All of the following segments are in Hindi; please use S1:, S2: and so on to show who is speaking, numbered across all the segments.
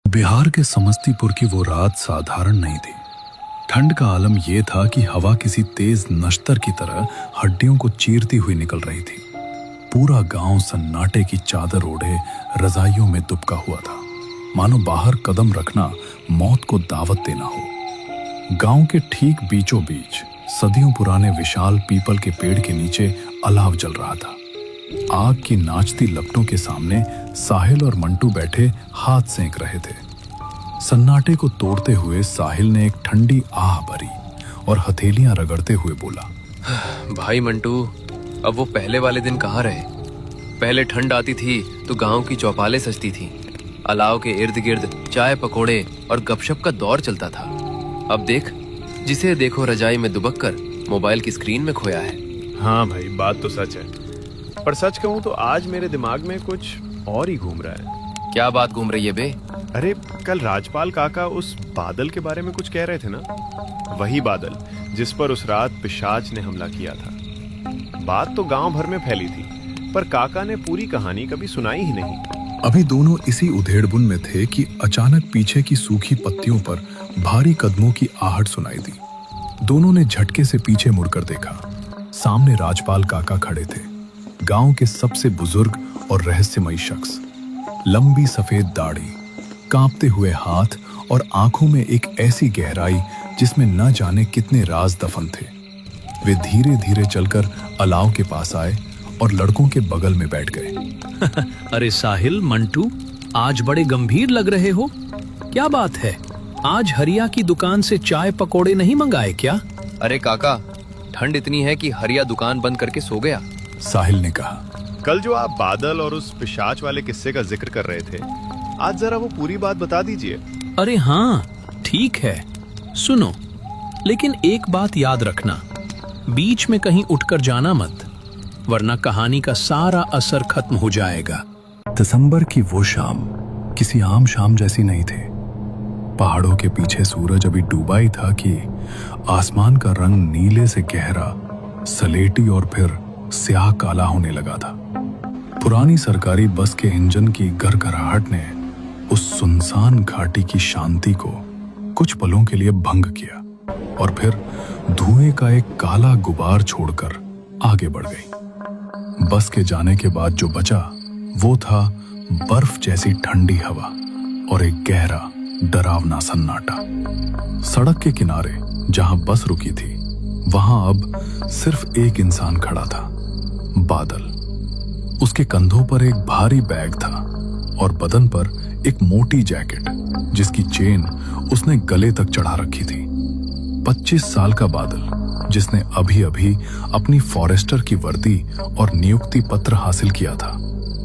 S1: बिहार के समस्तीपुर की वो रात साधारण नहीं थी। ठंड का आलम यह था कि हवा किसी तेज नश्तर की तरह हड्डियों को चीरती हुई निकल रही थी। पूरा गांव सन्नाटे की चादर ओढ़े रजाइयों में दुबका हुआ था, मानो बाहर कदम रखना मौत को दावत देना हो। गांव के ठीक बीचों बीच सदियों पुराने विशाल पीपल के पेड़ के नीचे अलाव जल रहा था। आग की नाचती लपटों के सामने साहिल और मंटू बैठे हाथ सेंक रहे थे। सन्नाटे को तोड़ते हुए साहिल ने एक ठंडी आह भरी और हथेलियां रगड़ते हुए बोला,
S2: भाई मंटू, अब वो पहले वाले दिन कहाँ रहे। पहले ठंड आती थी तो गांव की चौपालें सजती थी, अलाव के इर्द गिर्द चाय पकोड़े और गपशप का दौर चलता था। अब देख, जिसे देखो रजाई में दुबक कर मोबाइल की स्क्रीन में खोया है।
S3: हाँ भाई, बात तो सच है, पर सच कहूँ तो आज मेरे दिमाग में कुछ और ही घूम रहा है।
S2: क्या बात घूम रही है बे?
S3: अरे कल राजपाल काका उस बादल के बारे में कुछ कह रहे थे ना, वही बादल जिस पर उस रात पिशाच ने हमला किया था। बात तो गांव भर में फैली थी, पर काका ने पूरी कहानी कभी सुनाई ही नहीं।
S1: अभी दोनों इसी उधेड़बुन में थे कि अचानक पीछे की सूखी पत्तियों पर भारी कदमों की आहट सुनाई दी। दोनों ने झटके से पीछे मुड़कर देखा। सामने राजपाल काका खड़े थे, गांव के सबसे बुजुर्ग और रहस्यमयी शख्स। लंबी सफेद दाढ़ी, कांपते हुए हाथ और आंखों में एक ऐसी गहराई जिसमें न जाने कितने राज दफन थे। वे धीरे धीरे चलकर अलाव के पास आए और लड़कों के बगल में बैठ गए।
S4: अरे साहिल, मंटू, आज बड़े गंभीर लग रहे हो। क्या बात है, आज हरिया की दुकान से चाय पकोड़े नहीं मंगाए क्या?
S2: अरे काका, ठंड इतनी है कि हरिया दुकान बंद करके सो गया।
S1: साहिल ने कहा,
S3: कल जो आप बादल और उस पिशाच वाले किस्से का जिक्र कर रहे थे, आज जरा वो पूरी बात बता दीजिए।
S4: अरे हाँ, ठीक है, सुनो, लेकिन एक बात याद रखना, बीच में कहीं उठकर जाना मत, वरना कहानी का सारा असर खत्म हो जाएगा।
S1: दिसंबर की वो शाम किसी आम शाम जैसी नहीं थी। पहाड़ों के पीछे सूरज अभी डूबा ही था कि आसमान का रंग नीले से गहरा, सलेटी और फिर स्याह काला होने लगा था। पुरानी सरकारी बस के इंजन की गरगराहट ने उस सुनसान घाटी की शांति को कुछ पलों के लिए भंग किया और फिर धुएं का एक काला गुबार छोड़कर आगे बढ़ गई। बस के जाने के बाद जो बचा वो था बर्फ जैसी ठंडी हवा और एक गहरा डरावना सन्नाटा। सड़क के किनारे जहां बस रुकी थी वहां अब सिर्फ एक इंसान खड़ा था, बादल। उसके कंधों पर एक भारी बैग था और बदन पर एक मोटी जैकेट जिसकी चेन उसने गले तक चढ़ा रखी थी। 25 साल का बादल, जिसने अभी अभी अपनी फॉरेस्टर की वर्दी और नियुक्ति पत्र हासिल किया था,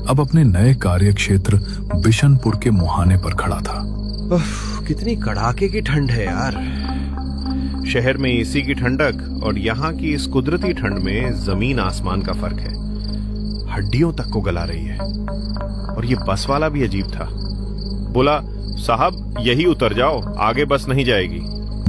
S1: अब अपने नए कार्यक्षेत्र बिशनपुर के मुहाने पर खड़ा था।
S3: कितनी कड़ाके की ठंड है यार। शहर में एसी की ठंडक और यहाँ की इस कुदरती ठंड में जमीन आसमान का फर्क है। हड्डियों तक को गला रही है। और ये बस वाला भी अजीब था, बोला, साहब यही उतर जाओ, आगे बस नहीं जाएगी।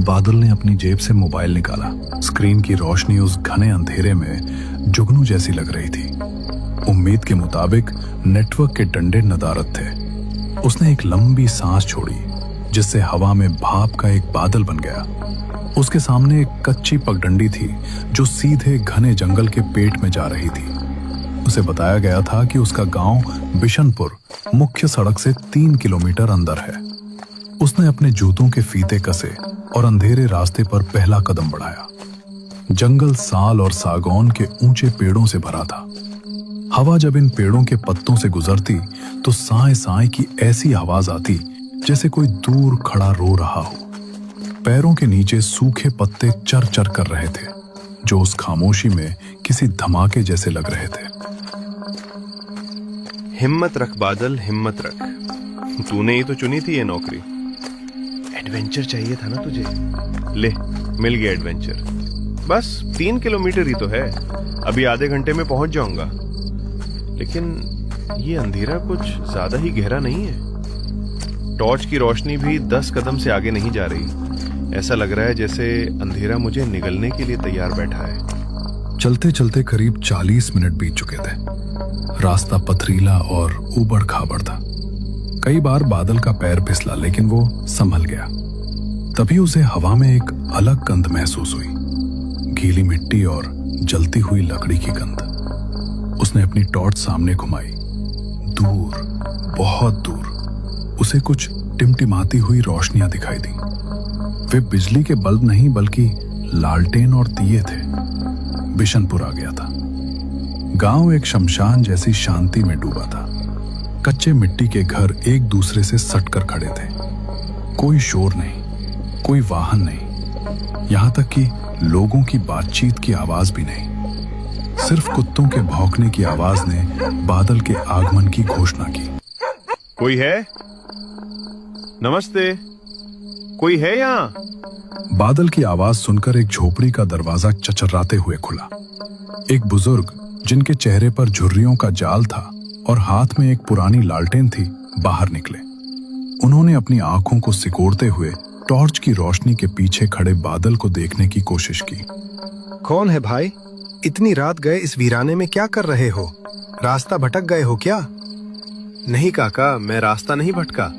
S1: बादल ने अपनी जेब से मोबाइल निकाला। स्क्रीन की रोशनी उस घने अंधेरे में जुगनू जैसी लग रही थी। उम्मीद के मुताबिक नेटवर्क के डंडे नदारद थे। उसने एक लंबी सांस छोड़ी जिससे हवा में भाप का एक बादल बन गया। उसके सामने एक कच्ची पगडंडी थी जो सीधे घने जंगल के पेट में जा रही थी। उसे बताया गया था कि उसका गांव बिशनपुर मुख्य सड़क से 3 किलोमीटर अंदर है। उसने अपने जूतों के फीते कसे और अंधेरे रास्ते पर पहला कदम बढ़ाया। जंगल साल और सागौन के ऊंचे पेड़ों से भरा था। हवा जब इन पेड़ों के पत्तों से गुजरती तो साए साए की ऐसी आवाज आती जैसे कोई दूर खड़ा रो रहा हो। पैरों के नीचे सूखे पत्ते चर चर कर रहे थे जो उस खामोशी में किसी धमाके जैसे लग रहे थे।
S3: हिम्मत रख बादल, हिम्मत रख। तूने ही तो चुनी थी ये नौकरी। एडवेंचर चाहिए था ना तुझे, ले मिल गया एडवेंचर। बस 3 किलोमीटर ही तो है, अभी आधे घंटे में पहुंच जाऊंगा। लेकिन ये अंधेरा कुछ ज्यादा ही गहरा नहीं है। टॉर्च की रोशनी भी 10 कदम से आगे नहीं जा रही। ऐसा लग रहा है जैसे अंधेरा मुझे निगलने के लिए तैयार बैठा है।
S1: चलते चलते करीब 40 मिनट बीत चुके थे। रास्ता पथरीला और ऊबड़ खाबड़ था। कई बार बादल का पैर फिसला, लेकिन वो संभल गया। तभी उसे हवा में एक अलग गंध महसूस हुई, गीली मिट्टी और जलती हुई लकड़ी की गंध। उसने अपनी टॉर्च सामने घुमाई। दूर, बहुत दूर उसे कुछ टिमटिमाती हुई रोशनियां दिखाई दी। वे बिजली के बल्ब नहीं बल्कि लालटेन और दिए थे। बिशनपुर आ गया था। गांव एक शमशान जैसी शांति में डूबा था। कच्चे मिट्टी के घर एक दूसरे से सटकर खड़े थे। कोई शोर नहीं, कोई वाहन नहीं, यहां तक कि लोगों की बातचीत की आवाज भी नहीं। सिर्फ कुत्तों के भौंकने की आवाज ने बादल के आगमन की घोषणा की।
S3: कोई है? नमस्ते, कोई है यहाँ?
S1: बादल की आवाज सुनकर एक झोपड़ी का दरवाजा चचर्राते हुए खुला। एक बुजुर्ग जिनके चेहरे पर झुर्रियों का जाल था और हाथ में एक पुरानी लालटेन थी, बाहर निकले। उन्होंने अपनी आंखों को सिकोड़ते हुए टॉर्च की रोशनी के पीछे खड़े बादल को देखने की कोशिश की।
S5: कौन है भाई? इतनी रात गए इस वीराने में क्या कर रहे हो? रास्ता भटक गए हो क्या?
S3: नहीं काका, मैं रास्ता नहीं भटका।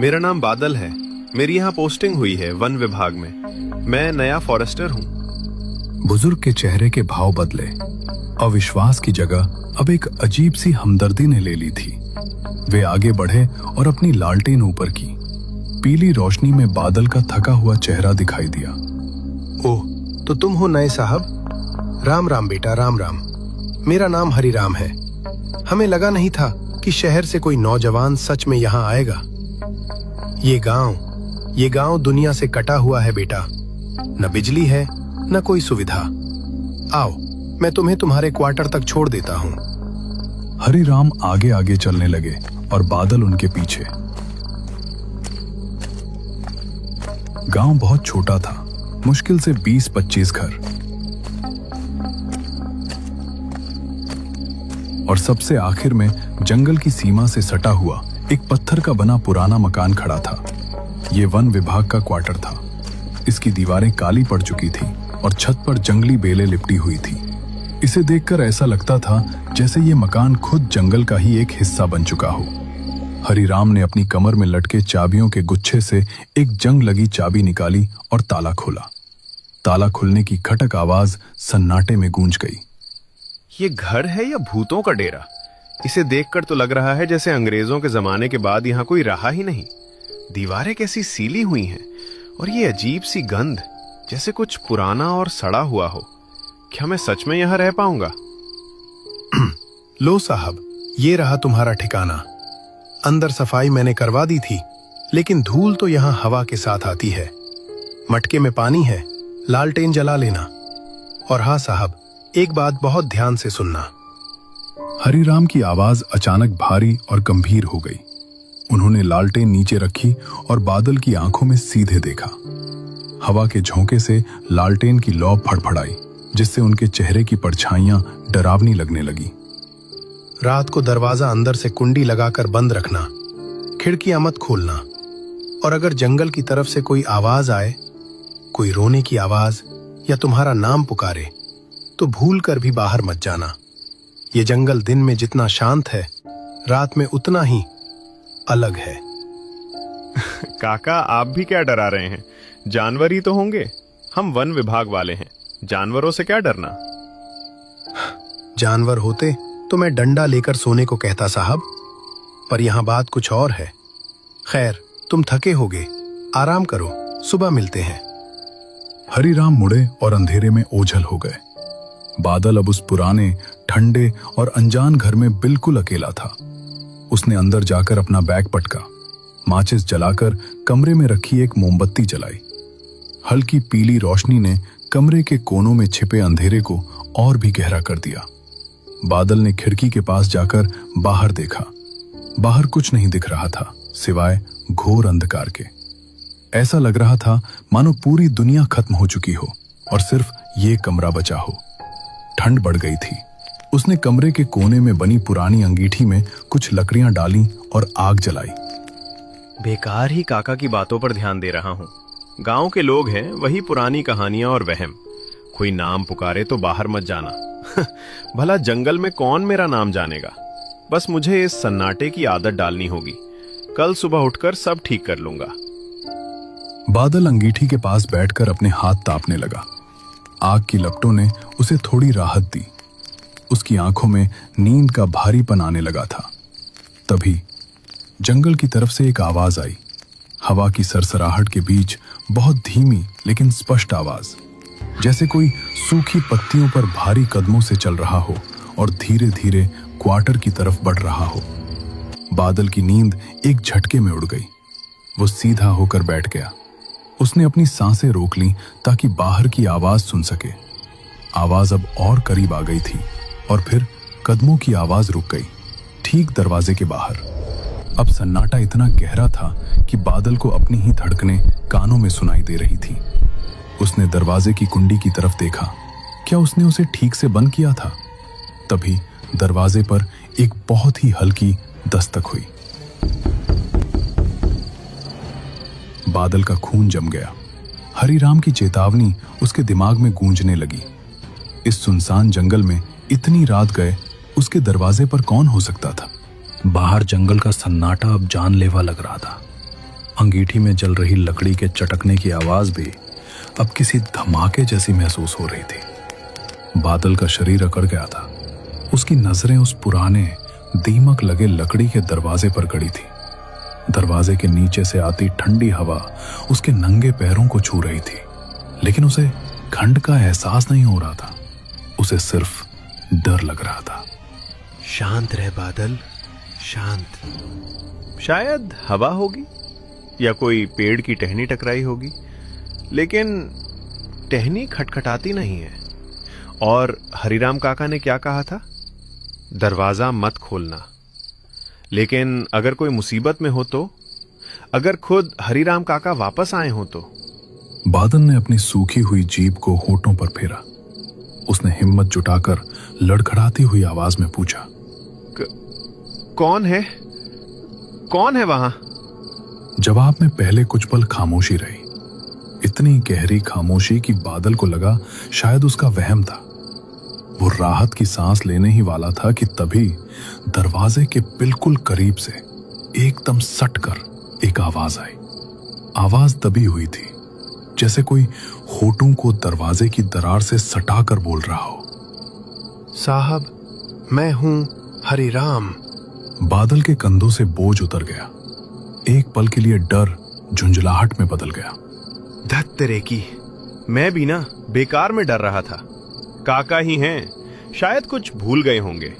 S3: मेरा नाम बादल है। मेरी यहाँ पोस्टिंग हुई है वन विभाग में। मैं नया फॉरेस्टर हूँ।
S1: बुजुर्ग के चेहरे के भाव बदले। अविश्वास की जगह अब एक अजीब सी हमदर्दी ने ले ली थी। वे आगे बढ़े और अपनी लालटेन ऊपर की। पीली रोशनी में बादल का थका हुआ चेहरा दिखाई दिया।
S5: ओह, तो तुम हो नए साहब? राम राम बेटा, राम राम। मेरा नाम हरिराम है। हमें लगा नहीं था कि शहर से कोई नौजवान सच में यहाँ आएगा। ये गांव दुनिया से कटा हुआ है बेटा। न बिजली है, न कोई सुविधा। आओ, मैं तुम्हें तुम्हारे क्वार्टर तक छोड़ देता हूँ।
S1: हरिराम आगे आगे चलने लगे और बादल उनके पीछे। गांव बहुत छोटा था, मुश्किल से 20-25 घर। और सबसे आखिर में जंगल की सीमा से सटा हुआ एक पत्थर का बना पुराना मकान खड़ा था। ये वन विभाग का क्वार्टर था। इसकी दीवारें काली पड़ चुकी थी और छत पर जंगली बेलें लिपटी हुई थी। इसे देखकर ऐसा लगता था जैसे ये मकान खुद जंगल का ही एक हिस्सा बन चुका हो। हरिराम ने अपनी कमर में लटके चाबियों के गुच्छे से एक जंग लगी चाबी निकाली और ताला खोला। ताला खुलने की खटक आवाज सन्नाटे में गूंज गई।
S3: ये घर है या भूतों का डेरा? इसे देखकर तो लग रहा है जैसे अंग्रेजों के जमाने के बाद यहाँ कोई रहा ही नहीं। दीवारें कैसी सीली हुई हैं और ये अजीब सी गंध, जैसे कुछ पुराना और सड़ा हुआ हो। क्या मैं सच में यहाँ रह पाऊंगा?
S5: लो साहब, ये रहा तुम्हारा ठिकाना। अंदर सफाई मैंने करवा दी थी, लेकिन धूल तो यहाँ हवा के साथ आती है। मटके में पानी है, लालटेन जला लेना। और हाँ साहब, एक बात बहुत ध्यान से सुनना।
S1: हरिराम की आवाज अचानक भारी और गंभीर हो गई। उन्होंने लालटेन नीचे रखी और बादल की आंखों में सीधे देखा। हवा के झोंके से लालटेन की लौ फड़फड़ाई, जिससे उनके चेहरे की परछाइयां डरावनी लगने लगी।
S5: रात को दरवाजा अंदर से कुंडी लगाकर बंद रखना, खिड़कियां मत खोलना। और अगर जंगल की तरफ से कोई आवाज आए, कोई रोने की आवाज या तुम्हारा नाम पुकारे, तो भूल कर भी बाहर मत जाना। ये जंगल दिन में जितना शांत है, रात में उतना ही अलग है।
S3: काका, आप भी क्या डरा रहे हैं? जानवर ही तो होंगे। हम वन विभाग वाले हैं, जानवरों से क्या डरना?
S5: जानवर होते तो मैं डंडा लेकर सोने को कहता साहब, पर यहां बात कुछ और है। खैर, तुम थके होगे, आराम करो, सुबह मिलते हैं।
S1: हरिराम मुड़े और अंधेरे में ओझल हो गए। बादल अब उस पुराने, ठंडे और अनजान घर में बिल्कुल अकेला था। उसने अंदर जाकर अपना बैग पटका, माचिस जलाकर कमरे में रखी एक मोमबत्ती जलाई। हल्की पीली रोशनी ने कमरे के कोनों में छिपे अंधेरे को और भी गहरा कर दिया। बादल ने खिड़की के पास जाकर बाहर देखा। बाहर कुछ नहीं दिख रहा था सिवाय घोर अंधकार के। ऐसा लग रहा था मानो पूरी दुनिया खत्म हो चुकी हो और सिर्फ ये कमरा बचा हो। ठंड बढ़ गई थी। उसने कमरे के कोने में बनी पुरानी अंगीठी में कुछ लकड़ियां डाली और आग जलाई।
S3: बेकार ही काका की बातों पर ध्यान दे रहा हूँ। गांव के लोग हैं, वही पुरानी कहानियां और वहम। कोई नाम पुकारे तो बाहर मत जाना। भला जंगल में कौन मेरा नाम जानेगा? बस मुझे इस सन्नाटे की आदत डालनी होगी। कल सुबह उठकर सब ठीक कर लूंगा।
S1: बादल अंगीठी के पास बैठकर अपने हाथ तापने लगा। आग की लपटों ने उसे थोड़ी राहत दी। उसकी आंखों में नींद का भारीपन आने लगा था। तभी जंगल की तरफ से एक आवाज आई। हवा की सरसराहट के बीच बहुत धीमी लेकिन स्पष्ट आवाज, जैसे कोई सूखी पत्तियों पर भारी कदमों से चल रहा हो और धीरे धीरे क्वार्टर की तरफ बढ़ रहा हो। बादल की नींद एक झटके में उड़ गई। वो सीधा होकर बैठ गया। उसने अपनी सांसें रोक लीं ताकि बाहर की आवाज सुन सके। आवाज अब और करीब आ गई थी और फिर कदमों की आवाज रुक गई, ठीक दरवाजे के बाहर। अब सन्नाटा इतना गहरा था कि बादल को अपनी ही धड़कनें कानों में सुनाई दे रही थी। उसने दरवाजे की कुंडी की तरफ देखा। क्या उसने उसे ठीक से बंद किया था? तभी दरवाजे पर एक बहुत ही हल्की दस्तक हुई। बादल का खून जम गया। हरिराम की चेतावनी उसके दिमाग में गूंजने लगी। इस सुनसान जंगल में इतनी रात गए उसके दरवाजे पर कौन हो सकता था? बाहर जंगल का सन्नाटा अब जानलेवा लग रहा था। अंगीठी में जल रही लकड़ी के चटकने की आवाज भी अब किसी धमाके जैसी महसूस हो रही थी। बादल का शरीर अकड़ गया था। उसकी नजरें उस पुराने दीमक लगे लकड़ी के दरवाजे पर गड़ी थी। दरवाजे के नीचे से आती ठंडी हवा उसके नंगे पैरों को छू रही थी, लेकिन उसे ठंड का एहसास नहीं हो रहा था। उसे सिर्फ डर लग रहा था।
S3: शांत रह बादल, शांत। शायद हवा होगी या कोई पेड़ की टहनी टकराई होगी, लेकिन टहनी खटखटाती नहीं है। और हरिराम काका ने क्या कहा था? दरवाजा मत खोलना। लेकिन अगर कोई मुसीबत में हो तो? अगर खुद हरिराम काका वापस आए हो तो?
S1: बादल ने अपनी सूखी हुई जीभ को होठों पर फेरा। उसने हिम्मत जुटाकर लड़खड़ाती हुई आवाज में पूछा,
S3: कौन है? कौन है वहां?
S1: जवाब में पहले कुछ पल खामोशी रही। इतनी गहरी खामोशी कि बादल को लगा शायद उसका वहम था। वो राहत की सांस लेने ही वाला था कि तभी दरवाजे के बिल्कुल करीब से एकदम सट कर एक आवाज आई। आवाज दबी हुई थी, जैसे कोई होठों को दरवाजे की दरार से सटाकर बोल रहा हो।
S5: साहब, मैं हूं हरिराम।
S1: बादल के कंधों से बोझ उतर गया। एक पल के लिए डर झुंझलाहट में बदल गया।
S3: धत तेरे की, मैं भी ना बेकार में डर रहा था। काका ही हैं, शायद कुछ भूल गए होंगे।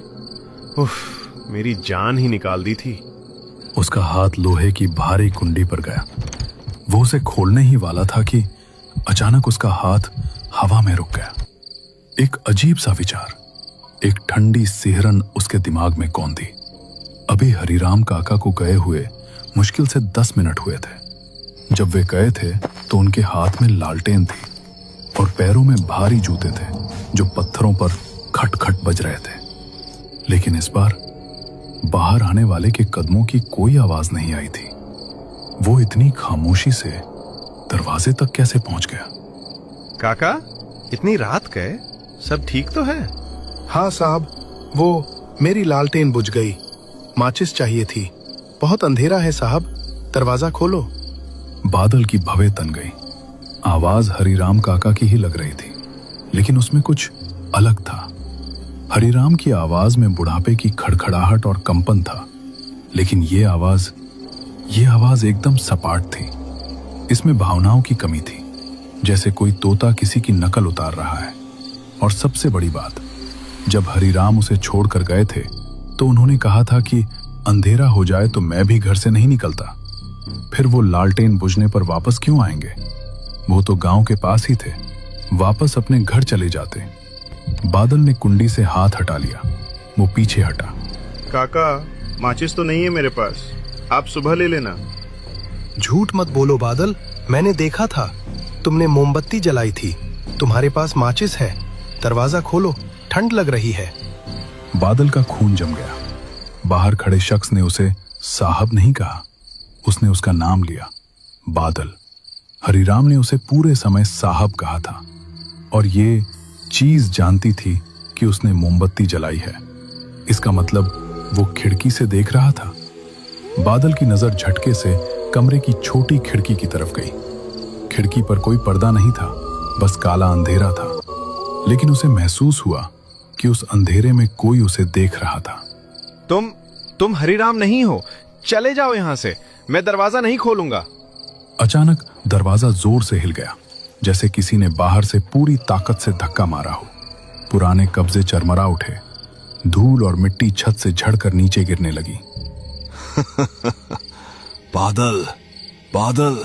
S3: उफ, मेरी जान ही निकाल दी थी।
S1: उसका हाथ लोहे की भारी कुंडी पर गया। वो उसे खोलने ही वाला था कि अचानक उसका हाथ हवा में रुक गया। एक अजीब सा विचार, एक ठंडी सिहरन उसके दिमाग में कौंधी। अभी हरिराम काका को गए हुए मुश्किल से 10 मिनट हुए थे। जब वे गए थे तो उनके हाथ में लालटेन थी और पैरों में भारी जूते थे जो पत्थरों पर खट-खट बज रहे थे। लेकिन इस बार बाहर आने वाले के कदमों की कोई आवाज नहीं आई थी। वो इतनी खामोशी से दरवाजे तक कैसे पहुंच गया?
S3: काका, इतनी रात गए, सब ठीक तो है?
S5: हाँ साहब, वो मेरी लालटेन बुझ गई। माचिस चाहिए थी। बहुत अंधेरा है साहब, दरवाजा खोलो।
S1: बादल की भवें तन गई। आवाज हरिराम काका की ही लग रही थी, लेकिन उसमें कुछ अलग था। हरिराम की आवाज में बुढ़ापे की खड़खड़ाहट और कंपन था, लेकिन ये आवाज एकदम सपाट थी। इसमें भावनाओं की कमी थी, जैसे कोई तोता किसी की नकल उतार रहा है। और सबसे बड़ी बात, जब हरिराम उसे छोड़कर गए थे तो उन्होंने कहा था कि अंधेरा हो जाए तो मैं भी घर से नहीं निकलता। फिर वो लालटेन बुझने पर वापस क्यों आएंगे? वो तो गांव के पास ही थे, वापस अपने घर चले जाते। बादल ने कुंडी से हाथ हटा लिया। वो पीछे हटा।
S3: काका, माचिस तो नहीं है मेरे पास, आप सुबह ले लेना।
S5: झूठ मत बोलो बादल, मैंने देखा था, तुमने मोमबत्ती जलाई थी। तुम्हारे पास माचिस है। दरवाजा खोलो, ठंड लग रही है।
S1: बादल का खून जम गया। बाहर खड़े शख्स ने उसे साहब नहीं कहा, उसने उसका नाम लिया, बादल। हरिराम ने उसे पूरे समय साहब कहा था और ये चीज जानती थी कि उसने मोमबत्ती जलाई है। इसका मतलब वो खिड़की से देख रहा था। बादल की नजर झटके से कमरे की छोटी खिड़की की तरफ गई। खिड़की पर कोई पर्दा नहीं था, बस काला अंधेरा था, लेकिन उसे महसूस हुआ कि उस अंधेरे में कोई उसे देख रहा था।
S3: तुम हरिराम नहीं हो, चले जाओ यहां से, मैं दरवाजा नहीं खोलूंगा।
S1: अचानक दरवाजा जोर से हिल गया, जैसे किसी ने बाहर से पूरी ताकत से धक्का मारा हो। पुराने कब्जे चरमरा उठे, धूल और मिट्टी छत से झड़कर नीचे गिरने लगी।
S6: बादल, बादल,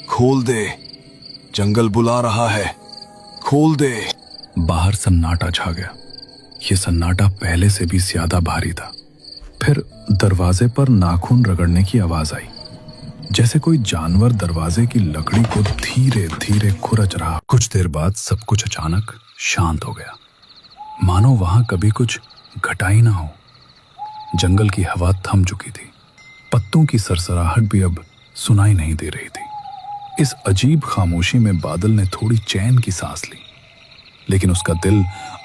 S6: खोल दे, जंगल बुला रहा है, खोल दे।
S1: बाहर सन्नाटा छा गया। यह सन्नाटा पहले से भी ज्यादा भारी था। फिर दरवाजे पर नाखून रगड़ने की आवाज आई, जैसे कोई जानवर दरवाजे की लकड़ी को धीरे धीरे खुरच रहा। कुछ देर बाद सब कुछ अचानक शांत हो गया, मानो वहां कभी कुछ घटा ही ना हो। जंगल की हवा थम चुकी थी, पत्तों की सरसराहट भी अब सुनाई नहीं दे रही थी। इस अजीब खामोशी में बादल ने थोड़ी चैन की सांस ली, लेकिन उसका दिल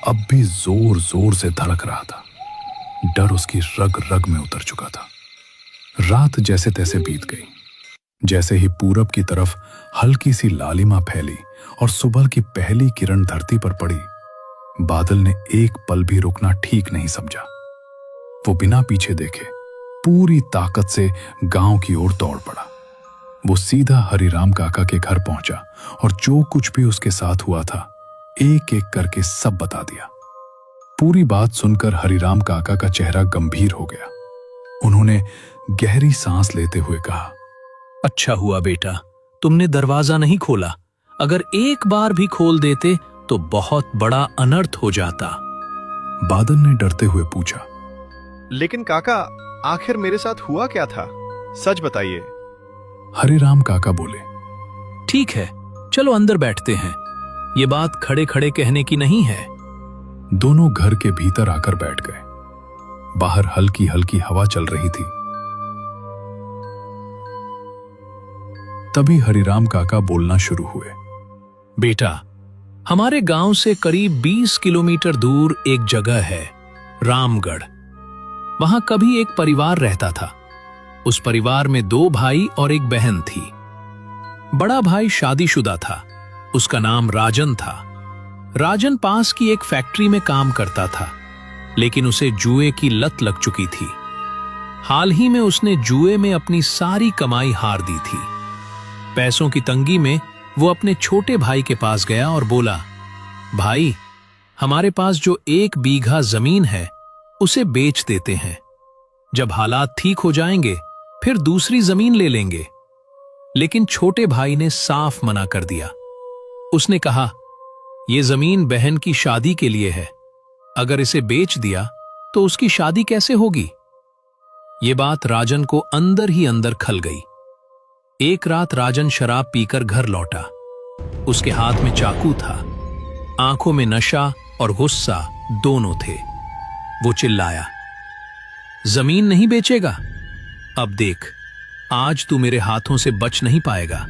S1: अब भी जोर जोर से धड़क रहा था। डर उसकी रग रग में उतर चुका था। रात जैसे तैसे बीत गई। जैसे ही पूरब की तरफ हल्की सी लालिमा फैली और सुबह की पहली किरण धरती पर पड़ी, बादल ने एक पल भी रुकना ठीक नहीं समझा। वो बिना पीछे देखे पूरी ताकत से गांव की ओर दौड़ पड़ा। वो सीधा हरिराम काका के घर पहुंचा और जो कुछ भी उसके साथ हुआ था एक एक करके सब बता दिया। पूरी बात सुनकर हरिराम काका का चेहरा गंभीर हो गया। उन्होंने गहरी सांस लेते हुए कहा,
S4: अच्छा हुआ बेटा, तुमने दरवाजा नहीं खोला। अगर एक बार भी खोल देते तो बहुत बड़ा अनर्थ हो जाता।
S1: बादल ने डरते हुए पूछा,
S3: लेकिन काका, आखिर मेरे साथ हुआ क्या था, सच बताइए।
S1: हरिराम काका बोले,
S4: ठीक है, चलो अंदर बैठते हैं। ये बात खड़े खड़े कहने की नहीं है।
S1: दोनों घर के भीतर आकर बैठ गए। बाहर हल्की हल्की हवा चल रही थी। तभी हरिराम काका बोलना शुरू हुए,
S4: बेटा, हमारे गांव से करीब 20 किलोमीटर दूर एक जगह है, रामगढ़। वहां कभी एक परिवार रहता था। उस परिवार में 2 भाई और एक बहन थी। बड़ा भाई शादीशुदा था, उसका नाम राजन था। राजन पास की एक फैक्ट्री में काम करता था, लेकिन उसे जुए की लत लग चुकी थी। हाल ही में उसने जुए में अपनी सारी कमाई हार दी थी। पैसों की तंगी में वो अपने छोटे भाई के पास गया और बोला, भाई, हमारे पास जो 1 बीघा जमीन है उसे बेच देते हैं। जब हालात ठीक हो जाएंगे फिर दूसरी जमीन ले लेंगे। लेकिन छोटे भाई ने साफ मना कर दिया। उसने कहा, यह जमीन बहन की शादी के लिए है, अगर इसे बेच दिया तो उसकी शादी कैसे होगी। ये बात राजन को अंदर ही अंदर खल गई। एक रात राजन शराब पीकर घर लौटा। उसके हाथ में चाकू था, आंखों में नशा और गुस्सा दोनों थे। वो चिल्लाया, जमीन नहीं बेचेगा? अब देख, आज तू मेरे हाथों से बच नहीं पाएगा।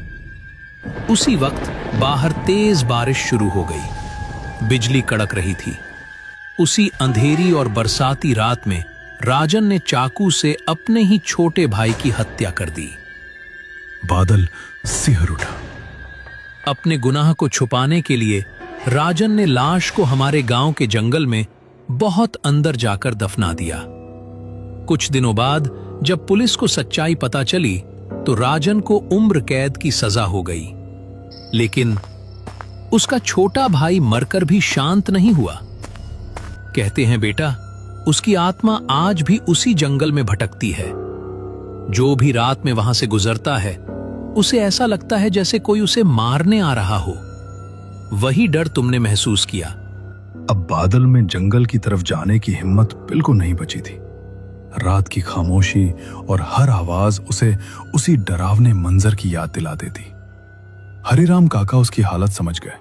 S4: उसी वक्त बाहर तेज बारिश शुरू हो गई। बिजली कड़क रही थी। उसी अंधेरी और बरसाती रात में राजन ने चाकू से अपने ही छोटे भाई की हत्या कर दी।
S1: बादल सिहर उठा।
S4: अपने गुनाह को छुपाने के लिए राजन ने लाश को हमारे गांव के जंगल में बहुत अंदर जाकर दफना दिया। कुछ दिनों बाद जब पुलिस को सच्चाई पता चली तो राजन को उम्र कैद की सजा हो गई। लेकिन उसका छोटा भाई मरकर भी शांत नहीं हुआ। कहते हैं बेटा, उसकी आत्मा आज भी उसी जंगल में भटकती है। जो भी रात में वहां से गुजरता है उसे ऐसा लगता है जैसे कोई उसे मारने आ रहा हो। वही डर तुमने महसूस किया।
S1: अब बादल में जंगल की तरफ जाने की हिम्मत बिल्कुल नहीं बची थी। रात की खामोशी और हर आवाज उसे उसी डरावने मंजर की याद दिला देती। हरिराम काका उसकी हालत समझ गए।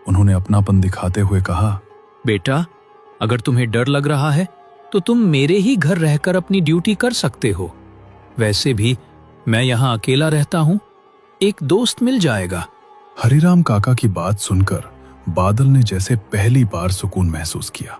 S1: उन्होंने अपनापन दिखाते हुए कहा,
S4: बेटा, अगर तुम्हें डर लग रहा है तो तुम मेरे ही घर रहकर अपनी ड्यूटी कर सकते हो। वैसे भी मैं यहां अकेला रहता हूं, एक दोस्त मिल जाएगा।
S1: हरिराम काका की बात सुनकर बादल ने जैसे पहली बार सुकून महसूस किया।